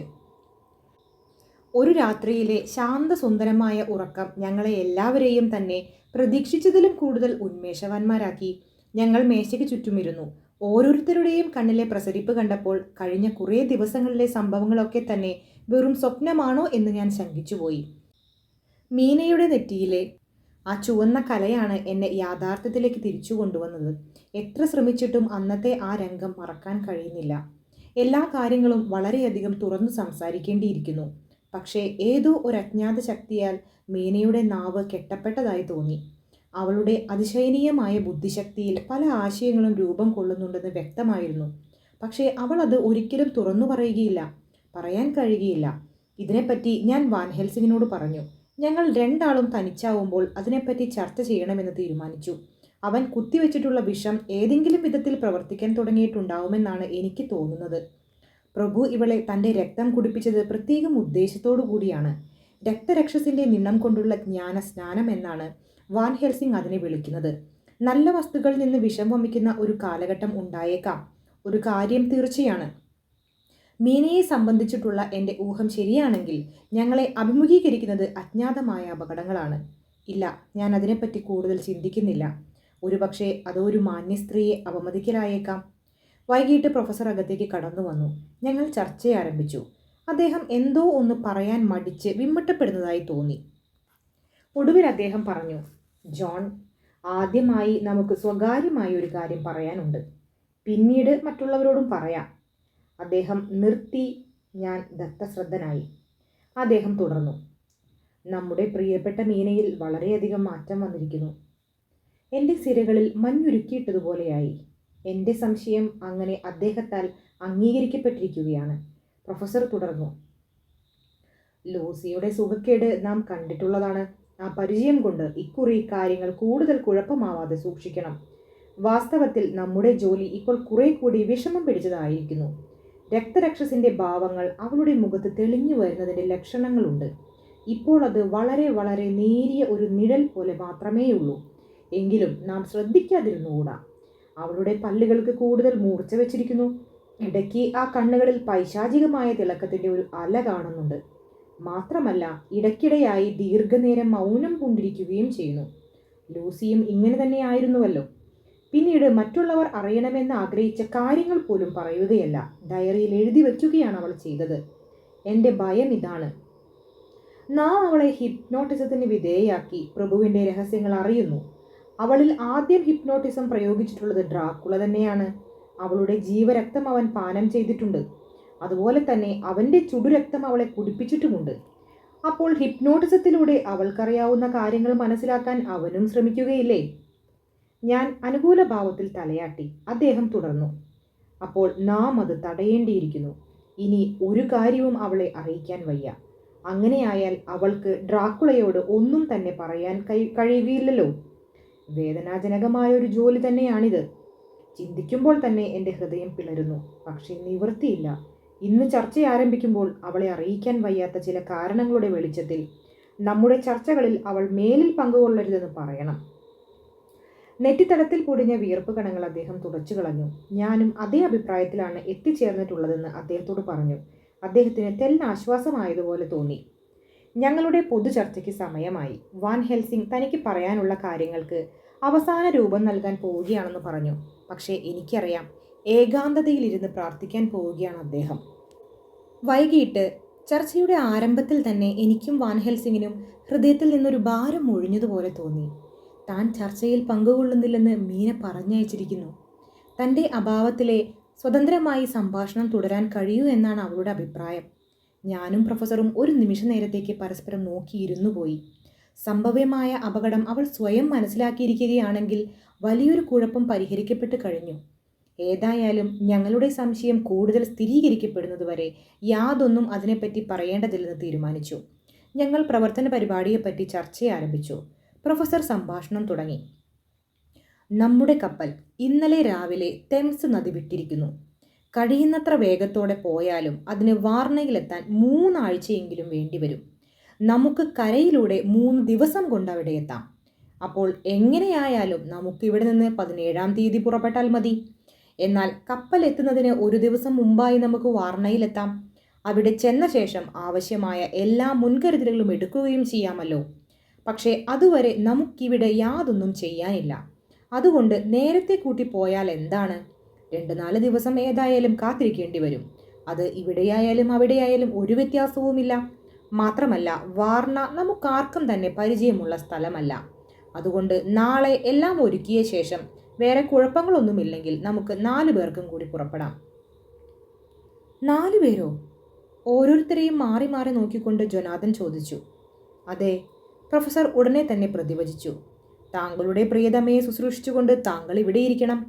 ഒരു രാത്രിയിലെ ശാന്തസുന്ദരമായ ഉറക്കം ഞങ്ങളെ എല്ലാവരെയും തന്നെ പ്രതീക്ഷിച്ചതിലും കൂടുതൽ ഉന്മേഷവാന്മാരാക്കി. ഞങ്ങൾ മേശയ്ക്ക് ചുറ്റുമിരുന്നു. ഓരോരുത്തരുടെയും കണ്ണിലെ പ്രസരിപ്പ് കണ്ടപ്പോൾ കഴിഞ്ഞ കുറേ ദിവസങ്ങളിലെ സംഭവങ്ങളൊക്കെ തന്നെ വെറും സ്വപ്നമാണോ എന്ന് ഞാൻ ശങ്കിച്ചുപോയി. മീനയുടെ നെറ്റിയിലെ ആ ചുവന്ന കലയാണ് എന്നെ യാഥാർത്ഥ്യത്തിലേക്ക് തിരിച്ചു കൊണ്ടുവന്നത്. എത്ര ശ്രമിച്ചിട്ടും അന്നത്തെ ആ രംഗം മറക്കാൻ കഴിയുന്നില്ല. എല്ലാ കാര്യങ്ങളും വളരെയധികം തുറന്നു സംസാരിക്കേണ്ടിയിരിക്കുന്നു. പക്ഷേ ഏതോ ഒരു അജ്ഞാത ശക്തിയാൽ മീനയുടെ നാവ് കെട്ടപ്പെട്ടതായി തോന്നി. അവളുടെ അതിശയനീയമായ ബുദ്ധിശക്തിയിൽ പല ആശയങ്ങളും രൂപം കൊള്ളുന്നുണ്ടെന്ന് വ്യക്തമായിരുന്നു. പക്ഷേ അവൾ അത് ഒരിക്കലും തുറന്നു പറയുകയില്ല, പറയാൻ കഴിയുകയില്ല. ഇതിനെപ്പറ്റി ഞാൻ വാൻ ഹെൽസിങ്ങിനോട് പറഞ്ഞു. ഞങ്ങൾ രണ്ടാളും തനിച്ചാവുമ്പോൾ അതിനെപ്പറ്റി ചർച്ച ചെയ്യണമെന്ന് തീരുമാനിച്ചു. അവൻ കുത്തിവെച്ചിട്ടുള്ള വിഷം ഏതെങ്കിലും വിധത്തിൽ പ്രവർത്തിക്കാൻ തുടങ്ങിയിട്ടുണ്ടാവുമെന്നാണ് എനിക്ക് തോന്നുന്നത്. പ്രഭു ഇവളെ തൻ്റെ രക്തം കുടിപ്പിച്ചത് പ്രത്യേകം ഉദ്ദേശത്തോടു കൂടിയാണ്. രക്തരക്ഷസിൻ്റെ നിണം കൊണ്ടുള്ള ജ്ഞാന സ്നാനം എന്നാണ് വാൻ ഹെൽസിംഗ് അതിനെ വിളിക്കുന്നത്. നല്ല വസ്തുക്കളിൽ നിന്ന് വിഷം വമിക്കുന്ന ഒരു കാലഘട്ടം ഉണ്ടായേക്കാം. ഒരു കാര്യം തീർച്ചയാണ്, മീനയെ സംബന്ധിച്ചിട്ടുള്ള എൻ്റെ ഊഹം ശരിയാണെങ്കിൽ ഞങ്ങളെ അഭിമുഖീകരിക്കുന്നത് അജ്ഞാതമായ അപകടങ്ങളാണ്. ഇല്ല, ഞാൻ അതിനെപ്പറ്റി കൂടുതൽ ചിന്തിക്കുന്നില്ല. ഒരുപക്ഷെ അതൊരു മാന്യ സ്ത്രീയെ അവമതിക്കലായേക്കാം. വൈകിട്ട് പ്രൊഫസർ അകത്തേക്ക് കടന്നു വന്നു. ഞങ്ങൾ ചർച്ച ആരംഭിച്ചു. അദ്ദേഹം എന്തോ ഒന്ന് പറയാൻ മടിച്ച് വിമ്മട്ടപ്പെടുന്നതായി തോന്നി. ഒടുവിൽ അദ്ദേഹം പറഞ്ഞു, ജോൺ, ആദ്യമായി നമുക്ക് സ്വകാര്യമായി ഒരു കാര്യം പറയാനുണ്ട്. പിന്നീട് മറ്റുള്ളവരോടും പറയാം. അദ്ദേഹം നിർത്തി. ഞാൻ ദത്തശ്രദ്ധനായി. അദ്ദേഹം തുടർന്നു, നമ്മുടെ പ്രിയപ്പെട്ട മീനയിൽ വളരെയധികം മാറ്റം വന്നിരിക്കുന്നു. എൻ്റെ സിരകളിൽ മഞ്ഞുരുക്കിയിട്ടതുപോലെയായി. എൻ്റെ സംശയം അങ്ങനെ അദ്ദേഹത്താൽ അംഗീകരിക്കപ്പെട്ടിരിക്കുകയാണ്. പ്രൊഫസർ തുടർന്നു, ലൂസിയുടെ സുഖക്കേട് നാം കണ്ടിട്ടുള്ളതാണ്. ആ പരിചയം കൊണ്ട് ഇക്കുറി കാര്യങ്ങൾ കൂടുതൽ കുഴപ്പമാവാതെ സൂക്ഷിക്കണം. വാസ്തവത്തിൽ നമ്മുടെ ജോലി ഇപ്പോൾ കുറെ കൂടി വിഷമം പിടിച്ചതായിരിക്കുന്നു. രക്തരക്ഷസിൻ്റെ ഭാവങ്ങൾ അവളുടെ മുഖത്ത് തെളിഞ്ഞു വരുന്നതിൻ്റെ ലക്ഷണങ്ങളുണ്ട്. ഇപ്പോൾ അത് വളരെ വളരെ നേരിയ ഒരു നിഴൽ പോലെ മാത്രമേയുള്ളൂ. എങ്കിലും നാം ശ്രദ്ധിക്കാതിരുന്നുകൂടാ. അവളുടെ പല്ലുകൾക്ക് കൂടുതൽ മൂർച്ച വെച്ചിരിക്കുന്നു. ഇടയ്ക്ക് ആ കണ്ണുകളിൽ പൈശാചികമായ തിളക്കത്തിൻ്റെ ഒരു അല കാണുന്നുണ്ട്. മാത്രമല്ല, ഇടയ്ക്കിടെയായി ദീർഘനേരം മൗനം കൊണ്ടിരിക്കുകയും ചെയ്യുന്നു. ലൂസിയും ഇങ്ങനെ തന്നെയായിരുന്നുവല്ലോ. പിന്നീട് മറ്റുള്ളവർ അറിയണമെന്ന് ആഗ്രഹിച്ച കാര്യങ്ങൾ പോലും പറയുകയല്ല, ഡയറിയിൽ എഴുതി വയ്ക്കുകയാണ് അവൾ ചെയ്തത്. എൻ്റെ ഭയം ഇതാണ്. നാം അവളെ ഹിപ്നോട്ടിസത്തിന് വിധേയയാക്കി പ്രഭുവിൻ്റെ രഹസ്യങ്ങൾ അറിയുന്നു. അവളിൽ ആദ്യം ഹിപ്നോട്ടിസം പ്രയോഗിച്ചിട്ടുള്ളത് ഡ്രാക്കുള തന്നെയാണ്. അവളുടെ ജീവരക്തം അവൻ പാനം ചെയ്തിട്ടുണ്ട്. അതുപോലെ തന്നെ അവൻ്റെ ചുടുരക്തം അവളെ കുടിപ്പിച്ചിട്ടുമുണ്ട്. അപ്പോൾ ഹിപ്നോട്ടിസത്തിലൂടെ അവൾക്കറിയാവുന്ന കാര്യങ്ങൾ മനസ്സിലാക്കാൻ അവനും ശ്രമിക്കുകയില്ലേ? ഞാൻ അനുകൂല ഭാവത്തിൽ തലയാട്ടി. അദ്ദേഹം തുടർന്നു, അപ്പോൾ നാം അത് തടയേണ്ടിയിരിക്കുന്നു. ഇനി ഒരു കാര്യവും അവളെ അറിയിക്കാൻ വയ്യ. അങ്ങനെയായാൽ അവൾക്ക് ഡ്രാക്കുളയോട് ഒന്നും തന്നെ പറയാൻ കഴിയുകയില്ലല്ലോ. വേദനാജനകമായ ഒരു ജോലി തന്നെയാണിത്. ചിന്തിക്കുമ്പോൾ തന്നെ എൻ്റെ ഹൃദയം പിളരുന്നു. പക്ഷേ നിവൃത്തിയില്ല. ഇന്ന് ചർച്ച ആരംഭിക്കുമ്പോൾ അവളെ അറിയിക്കാൻ വയ്യാത്ത ചില കാരണങ്ങളുടെ വെളിച്ചത്തിൽ നമ്മുടെ ചർച്ചകളിൽ അവൾ മേലിൽ പങ്കുകൊള്ളരുതെന്ന് പറയണം. നെറ്റിത്തടത്തിൽ പൊടിഞ്ഞ വിയർപ്പ് കണങ്ങൾ അദ്ദേഹം തുടച്ചു കളഞ്ഞു. ഞാനും അതേ അഭിപ്രായത്തിലാണ് എത്തിച്ചേർന്നിട്ടുള്ളതെന്ന് അദ്ദേഹത്തോട് പറഞ്ഞു. അദ്ദേഹത്തിന് തെല്ലാശ്വാസമായതുപോലെ തോന്നി. ഞങ്ങളുടെ പൊതു ചർച്ചയ്ക്ക് സമയമായി. വാൻ ഹെൽസിംഗ് തനിക്ക് പറയാനുള്ള കാര്യങ്ങൾക്ക് അവസാന രൂപം നൽകാൻ പോവുകയാണെന്ന് പറഞ്ഞു. പക്ഷേ എനിക്കറിയാം, ഏകാന്തതയിലിരുന്ന് പ്രാർത്ഥിക്കാൻ പോവുകയാണ് അദ്ദേഹം. വൈകിട്ട് ചർച്ചയുടെ ആരംഭത്തിൽ തന്നെ എനിക്കും വാൻ ഹെൽസിങ്ങിനും ഹൃദയത്തിൽ നിന്നൊരു ഭാരം ഒഴിഞ്ഞതുപോലെ തോന്നി. താൻ ചർച്ചയിൽ പങ്കുകൊള്ളുന്നില്ലെന്ന് മീന പറഞ്ഞയച്ചിരിക്കുന്നു. തൻ്റെ അഭാവത്തിലെ സ്വതന്ത്രമായി സംഭാഷണം തുടരാൻ കഴിയൂ എന്നാണ് അവളുടെ അഭിപ്രായം. ഞാനും പ്രൊഫസറും ഒരു നിമിഷ നേരത്തേക്ക് പരസ്പരം നോക്കിയിരുന്നു പോയി. സംഭവ്യമായ അപകടം അവൾ സ്വയം മനസ്സിലാക്കിയിരിക്കുകയാണെങ്കിൽ വലിയൊരു കുഴപ്പം പരിഹരിക്കപ്പെട്ട് കഴിഞ്ഞു. ഏതായാലും ഞങ്ങളുടെ സംശയം കൂടുതൽ സ്ഥിരീകരിക്കപ്പെടുന്നതുവരെ യാതൊന്നും അതിനെപ്പറ്റി പറയേണ്ടതില്ലെന്ന് തീരുമാനിച്ചു. ഞങ്ങൾ പ്രവർത്തന പരിപാടിയെപ്പറ്റി ചർച്ച ആരംഭിച്ചു. പ്രൊഫസർ സംഭാഷണം തുടങ്ങി. നമ്മുടെ കപ്പൽ ഇന്നലെ രാവിലെ തെംസ് നദി വിട്ടിരിക്കുന്നു. കഴിയുന്നത്ര വേഗത്തോടെ പോയാലും അതിന് വാർണയിലെത്താൻ 3 ആഴ്ചയെങ്കിലും വേണ്ടിവരും. നമുക്ക് കരയിലൂടെ 3 ദിവസം കൊണ്ട് അവിടെ എത്താം. അപ്പോൾ എങ്ങനെയായാലും നമുക്കിവിടെ നിന്ന് 17-ാം തീയതി പുറപ്പെട്ടാൽ മതി. എന്നാൽ കപ്പൽ എത്തുന്നതിന് ഒരു ദിവസം മുമ്പായി നമുക്ക് വാർണയിലെത്താം. അവിടെ ചെന്ന ശേഷം ആവശ്യമായ എല്ലാ മുൻകരുതലുകളും എടുക്കുകയും ചെയ്യാമല്ലോ. പക്ഷേ അതുവരെ നമുക്കിവിടെ യാതൊന്നും ചെയ്യാനില്ല. അതുകൊണ്ട് നേരത്തെ കൂട്ടി പോയാൽ എന്താണ്? 2-4 ദിവസം ഏതായാലും കാത്തിരിക്കേണ്ടി വരും. അത് ഇവിടെയായാലും അവിടെയായാലും ഒരു വ്യത്യാസവുമില്ല. മാത്രമല്ല, വാർണ നമുക്കാർക്കും തന്നെ പരിചയമുള്ള സ്ഥലമല്ല. അതുകൊണ്ട് നാളെ എല്ലാം ഒരുക്കിയ ശേഷം വേറെ കുഴപ്പങ്ങളൊന്നുമില്ലെങ്കിൽ നമുക്ക് 4 പേർക്കും കൂടി പുറപ്പെടാം. 4 പേരോ? ഓരോരുത്തരെയും മാറി മാറി നോക്കിക്കൊണ്ട് ജൊനാഥൻ ചോദിച്ചു. അതെ, പ്രൊഫസർ ഉടനെ തന്നെ പ്രതിവചിച്ചു. താങ്കളുടെ പ്രിയതമയെ ശുശ്രൂഷിച്ചുകൊണ്ട് താങ്കൾ ഇവിടെയിരിക്കണം.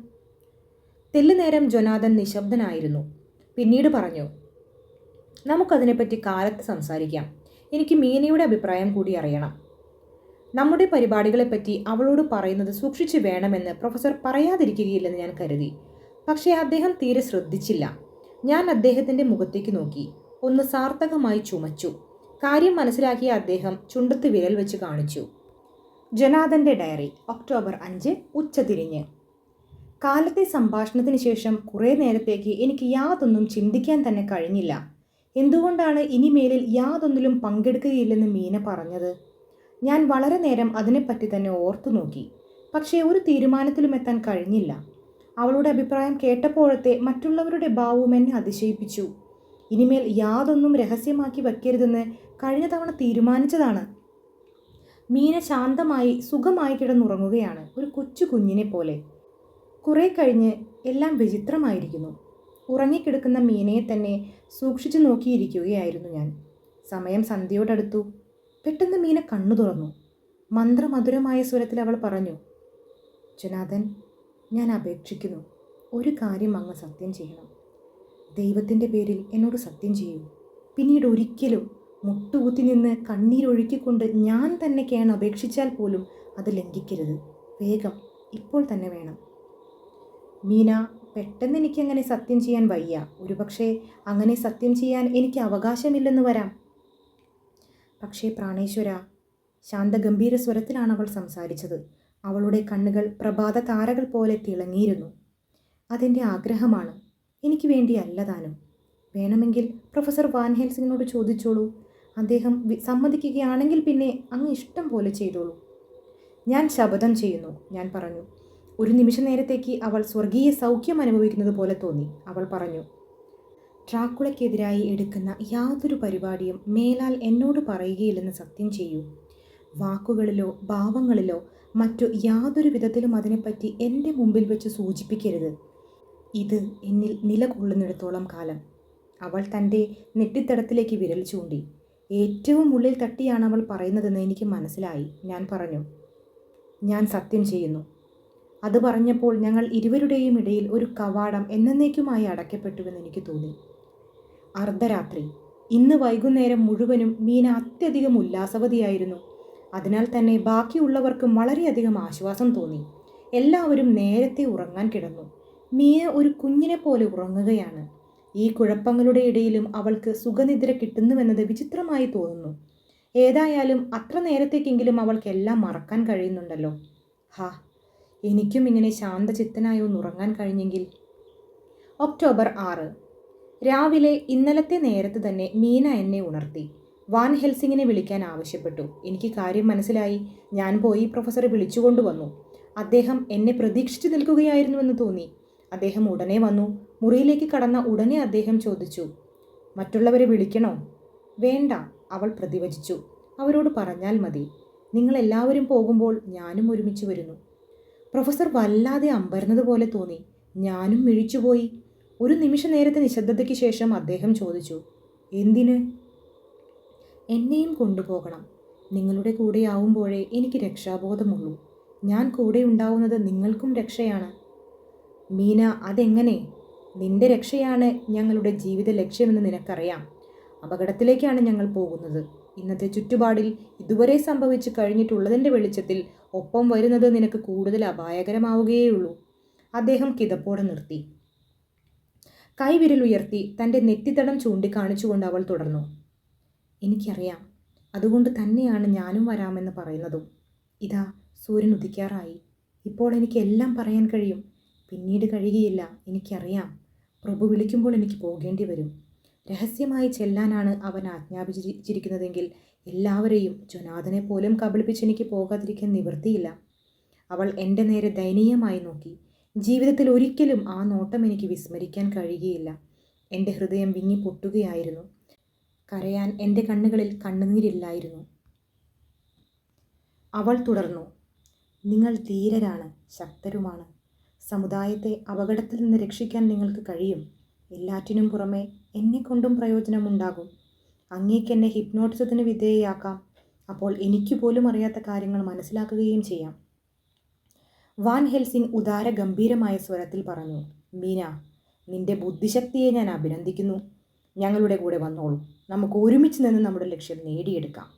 തെല്ലുനേരം ജൊനാഥൻ നിശബ്ദനായിരുന്നു. പിന്നീട് പറഞ്ഞു, നമുക്കതിനെപ്പറ്റി കാലത്ത് സംസാരിക്കാം. എനിക്ക് മീനയുടെ അഭിപ്രായം കൂടി അറിയണം. നമ്മുടെ പരിപാടികളെപ്പറ്റി അവളോട് പറയുന്നത് സൂക്ഷിച്ചു വേണമെന്ന് പ്രൊഫസർ പറയാതിരിക്കുകയില്ലെന്ന് ഞാൻ കരുതി. പക്ഷേ അദ്ദേഹം തീരെ ശ്രദ്ധിച്ചില്ല. ഞാൻ അദ്ദേഹത്തിൻ്റെ മുഖത്തേക്ക് നോക്കി, ഒന്ന് സാർത്ഥകമായി ചുമച്ചു. കാര്യം മനസ്സിലാക്കിയ അദ്ദേഹം ചുണ്ടത്ത് വിരൽ വെച്ച് കാണിച്ചു. ജൊനാഥൻ്റെ ഡയറി, ഒക്ടോബർ 5 ഉച്ചതിരിഞ്ഞ്. കാലത്തെ സംഭാഷണത്തിന് ശേഷം കുറേ നേരത്തേക്ക് എനിക്ക് യാതൊന്നും ചിന്തിക്കാൻ തന്നെ കഴിഞ്ഞില്ല. എന്തുകൊണ്ടാണ് ഇനിമേലിൽ യാതൊന്നിലും പങ്കെടുക്കുകയില്ലെന്ന് മീന പറഞ്ഞത്? ഞാൻ വളരെ നേരം അതിനെപ്പറ്റി തന്നെ ഓർത്തു നോക്കി. പക്ഷേ ഒരു തീരുമാനത്തിലും എത്താൻ കഴിഞ്ഞില്ല. അവളുടെ അഭിപ്രായം കേട്ടപ്പോഴത്തെ മറ്റുള്ളവരുടെ ഭാവവും എന്നെ അതിശയിപ്പിച്ചു. ഇനിമേൽ യാതൊന്നും രഹസ്യമാക്കി വയ്ക്കരുതെന്ന് കഴിഞ്ഞ തവണ തീരുമാനിച്ചതാണ്. മീന ശാന്തമായി സുഖമായി കിടന്നുറങ്ങുകയാണ്, ഒരു കൊച്ചു കുഞ്ഞിനെ പോലെ. കുറേ കഴിഞ്ഞ് എല്ലാം വിചിത്രമായിരിക്കുന്നു. ഉറങ്ങിക്കിടക്കുന്ന മീനയെ തന്നെ സൂക്ഷിച്ചു നോക്കിയിരിക്കുകയായിരുന്നു ഞാൻ. സമയം സന്ധ്യയോടടുത്തു. പെട്ടെന്ന് മീന കണ്ണു തുറന്നു. മന്ത്രമധുരമായ സ്വരത്തിൽ അവൾ പറഞ്ഞു, ജൊനാഥൻ, ഞാൻ അപേക്ഷിക്കുന്നു, ഒരു കാര്യം അങ്ങ് സത്യം ചെയ്യണം. ദൈവത്തിൻ്റെ പേരിൽ എന്നോട് സത്യം ചെയ്യൂ. പിന്നീട് ഒരിക്കലും മുട്ടുകുത്തി നിന്ന് കണ്ണീരൊഴുക്കിക്കൊണ്ട് ഞാൻ തന്നെ കേൺ അപേക്ഷിച്ചാൽ പോലും അത് ലംഘിക്കരുത്. വേഗം, ഇപ്പോൾ തന്നെ വേണം. മീന, പെട്ടെന്ന് എനിക്കങ്ങനെ സത്യം ചെയ്യാൻ വയ്യ. ഒരുപക്ഷെ അങ്ങനെ സത്യം ചെയ്യാൻ എനിക്ക് അവകാശമില്ലെന്ന് വരാം. പക്ഷേ പ്രാണേശ്വര, ശാന്തഗംഭീര സ്വരത്തിലാണ് അവൾ സംസാരിച്ചത്. അവളുടെ കണ്ണുകൾ പ്രഭാത താരകൾ പോലെ തിളങ്ങിയിരുന്നു. അതെൻ്റെ ആഗ്രഹമാണ്, എനിക്ക് വേണ്ടിയല്ല താനും. വേണമെങ്കിൽ പ്രൊഫസർ വാൻ ഹെൽസിങ്ങിനോട് ചോദിച്ചോളൂ. അദ്ദേഹം സമ്മതിക്കുകയാണെങ്കിൽ പിന്നെ അങ്ങ് ഇഷ്ടം പോലെ ചെയ്തോളൂ. ഞാൻ ശപഥം ചെയ്യുന്നു, ഞാൻ പറഞ്ഞു. ഒരു നിമിഷ നേരത്തേക്ക് അവൾ സ്വർഗീയ സൗഖ്യം അനുഭവിക്കുന്നത് പോലെ തോന്നി. അവൾ പറഞ്ഞു, ഡ്രാക്കുളയ്ക്കെതിരായി എടുക്കുന്ന യാതൊരു പരിപാടിയും മേലാൽ എന്നോട് പറയുകയില്ലെന്ന് സത്യം ചെയ്യൂ. വാക്കുകളിലോ ഭാവങ്ങളിലോ മറ്റു യാതൊരു വിധത്തിലും അതിനെപ്പറ്റി എൻ്റെ മുമ്പിൽ വെച്ച് സൂചിപ്പിക്കരുത്. ഇത് എന്നിൽ നിലകൊള്ളുന്നിടത്തോളം കാലം. അവൾ തൻ്റെ നെറ്റിത്തടത്തിലേക്ക് വിരൽ ചൂണ്ടി. ഏറ്റവും ഉള്ളിൽ തട്ടിയാണ് അവൾ പറയുന്നതെന്ന് എനിക്ക് മനസ്സിലായി. ഞാൻ പറഞ്ഞു, ഞാൻ സത്യം ചെയ്യുന്നു. അത് പറഞ്ഞപ്പോൾ ഞങ്ങൾ ഇരുവരുടെയും ഇടയിൽ ഒരു കവാടം എന്നേക്കുമായി അടയ്ക്കപ്പെട്ടുവെന്ന് എനിക്ക് തോന്നി. അർദ്ധരാത്രി. ഇന്ന് വൈകുന്നേരം മുഴുവനും മീന അത്യധികം ഉല്ലാസവതിയായിരുന്നു. അതിനാൽ തന്നെ ബാക്കിയുള്ളവർക്കും വളരെയധികം ആശ്വാസം തോന്നി. എല്ലാവരും നേരത്തെ ഉറങ്ങാൻ കിടന്നു. മീന ഒരു കുഞ്ഞിനെ പോലെ ഉറങ്ങുകയാണ്. ഈ കുഴപ്പങ്ങളുടെ ഇടയിലും അവൾക്ക് സുഖനിദ്ര കിട്ടുന്നുവെന്നത് വിചിത്രമായി തോന്നുന്നു. ഏതായാലും അത്ര നേരത്തേക്കെങ്കിലും അവൾക്കെല്ലാം മറക്കാൻ കഴിയുന്നുണ്ടല്ലോ. ഹാ, എനിക്കും ഇങ്ങനെ ശാന്തചിത്തനായി ഒന്ന് ഉറങ്ങാൻ കഴിഞ്ഞെങ്കിൽ. ഒക്ടോബർ 6 രാവിലെ ഇന്നലത്തെ നേരത്ത് തന്നെ മീന എന്നെ ഉണർത്തി. വാൻ ഹെൽസിങ്ങിനെ വിളിക്കാൻ ആവശ്യപ്പെട്ടു. എനിക്ക് കാര്യം മനസ്സിലായി. ഞാൻ പോയി പ്രൊഫസറെ വിളിച്ചുകൊണ്ടുവന്നു. അദ്ദേഹം എന്നെ പ്രതീക്ഷിച്ചു നിൽക്കുകയായിരുന്നുവെന്ന് തോന്നി. അദ്ദേഹം ഉടനെ വന്നു. മുറിയിലേക്ക് കടന്ന ഉടനെ അദ്ദേഹം ചോദിച്ചു, മറ്റുള്ളവരെ വിളിക്കണോ? വേണ്ട, അവൾ പ്രതിവചിച്ചു. അവരോട് പറഞ്ഞാൽ മതി. നിങ്ങളെല്ലാവരും പോകുമ്പോൾ ഞാനും ഒരുമിച്ച് വരുന്നു. പ്രൊഫസർ വല്ലാതെ അമ്പരന്നതുപോലെ തോന്നി. ഞാനും മിഴിച്ചുപോയി. ഒരു നിമിഷ നേരത്തെ നിശബ്ദതയ്ക്ക് ശേഷം അദ്ദേഹം ചോദിച്ചു, എന്തിന്? എന്നെയും കൊണ്ടുപോകണം. നിങ്ങളുടെ കൂടെയാവുമ്പോഴേ എനിക്ക് രക്ഷാബോധമുള്ളൂ. ഞാൻ കൂടെ ഉണ്ടാവുന്നത് നിങ്ങൾക്കും രക്ഷയാണ്. മീന, അതെങ്ങനെ? നിന്റെ രക്ഷയാണ് ഞങ്ങളുടെ ജീവിത ലക്ഷ്യമെന്ന് നിനക്കറിയാം. അപകടത്തിലേക്കാണ് ഞങ്ങൾ പോകുന്നത്. ഇന്നത്തെ ചുറ്റുപാടിൽ ഇതുവരെ സംഭവിച്ചു കഴിഞ്ഞിട്ടുള്ളതിൻ്റെ വെളിച്ചത്തിൽ ഒപ്പം വരുന്നത് നിനക്ക് കൂടുതൽ അപായകരമാവുകയുള്ളൂ. അദ്ദേഹം കിതപ്പോടെ നിർത്തി. കൈവിരലുയർത്തി തൻ്റെ നെറ്റിത്തടം ചൂണ്ടിക്കാണിച്ചുകൊണ്ട് അവൾ തുടർന്നു, എനിക്കറിയാം. അതുകൊണ്ട് തന്നെയാണ് ഞാനും വരാമെന്ന് പറയുന്നതും. ഇതാ സൂര്യൻ ഉദിക്കാറായി. ഇപ്പോൾ എനിക്ക് എല്ലാം പറയാൻ കഴിയും. പിന്നീട് കഴിയുകയില്ല, എനിക്കറിയാം. പ്രഭു വിളിക്കുമ്പോൾ എനിക്ക് പോകേണ്ടി വരും. രഹസ്യമായി ചെല്ലാനാണ് അവൻ ആജ്ഞാപിച്ചിരിക്കുന്നതെങ്കിൽ എല്ലാവരെയും ജൊനാഥനെ പോലും കബളിപ്പിച്ച് എനിക്ക് പോകാതിരിക്കാൻ നിവൃത്തിയില്ല. അവൾ എൻ്റെ നേരെ ദയനീയമായി നോക്കി. ജീവിതത്തിൽ ഒരിക്കലും ആ നോട്ടം എനിക്ക് വിസ്മരിക്കാൻ കഴിയുകയില്ല. എൻ്റെ ഹൃദയം വിങ്ങി പൊട്ടുകയായിരുന്നു. കരയാൻ എൻ്റെ കണ്ണുകളിൽ കണ്ണുനീരില്ലായിരുന്നു. അവൾ തുടർന്നു, നിങ്ങൾ ധീരരാണ്, ശക്തരുമാണ്. സമുദായത്തെ അപകടത്തിൽ നിന്ന് രക്ഷിക്കാൻ നിങ്ങൾക്ക് കഴിയും. എല്ലാറ്റിനും പുറമെ എന്നെക്കൊണ്ടും പ്രയോജനമുണ്ടാകും. അങ്ങേക്കെന്നെ ഹിപ്നോട്ടിസത്തിന് വിധേയയാക്കാം. അപ്പോൾ എനിക്ക് പോലും അറിയാത്ത കാര്യങ്ങൾ മനസ്സിലാക്കുകയും ചെയ്യാം. വാൻ ഹെൽസിംഗ് ഉദാര ഗംഭീരമായ സ്വരത്തിൽ പറഞ്ഞു. മീന, നിന്റെ ബുദ്ധിശക്തിയെ ഞാൻ അഭിനന്ദിക്കുന്നു. ഞങ്ങളുടെ കൂടെ വന്നോളൂ. നമുക്ക് ഒരുമിച്ച് നിന്ന് നമ്മുടെ ലക്ഷ്യം നേടിയെടുക്കാം.